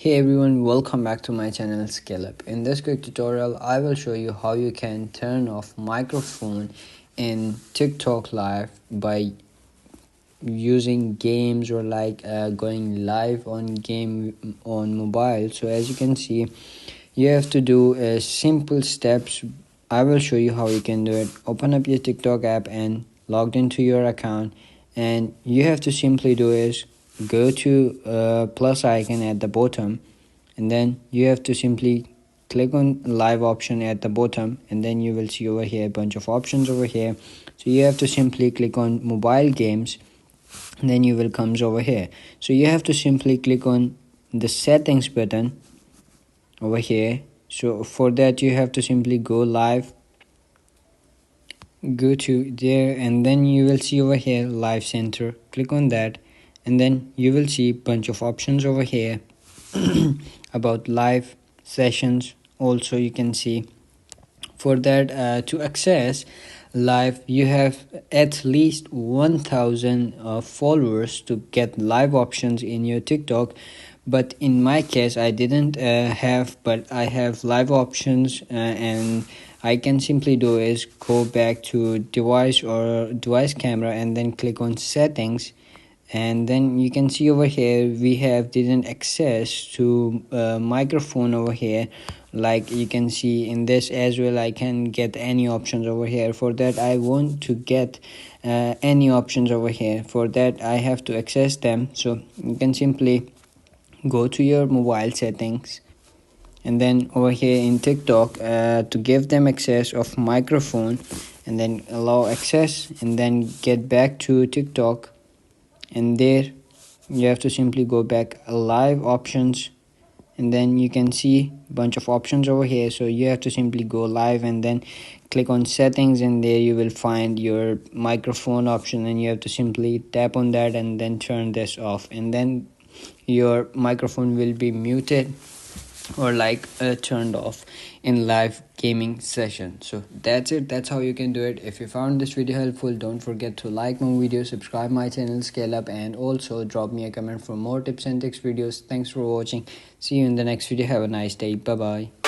Hey everyone, welcome back to my channel Scale Up. In this quick tutorial, I will show you how you can turn off microphone in TikTok live by using games or going live on game on mobile. So as you can see, you have to do simple steps. I will show you how you can do it. Open up your TikTok app and logged into your account, and you have to simply do is go to plus icon at the bottom, and then you have to simply click on live option at the bottom, and then you will see over here a bunch of options over here. So you have to simply click on mobile games, and then you will comes over here. So you have to simply click on the settings button over here. So for that you have to simply go live, go to there, and then you will see over here live center. Click on that, and then you will see bunch of options over here about live sessions. Also you can see for that to access live you have at least 1000 followers to get live options in your TikTok. But in my case I didn't have, but I have live options, and I can simply do is go back to device or device camera and then click on settings, and then you can see over here we have didn't access to microphone over here. Like you can see in this as well, I can get any options over here. For that I want to get any options over here. For that I have to access them. So you can simply go to your mobile settings, and then over here in TikTok to give them access of microphone, and then allow access, and then get back to TikTok, and there you have to simply go back live options, and then you can see bunch of options over here. So you have to simply go live and then click on settings, and there you will find your microphone option, and you have to simply tap on that and then turn this off, and then your microphone will be muted or turned off in live gaming session. So that's it. That's how you can do it. If you found this video helpful, don't forget to like my video, subscribe my channel Scale Up, and also drop me a comment for more tips and tricks videos. Thanks for watching. See you in the next video. Have a nice day. Bye bye.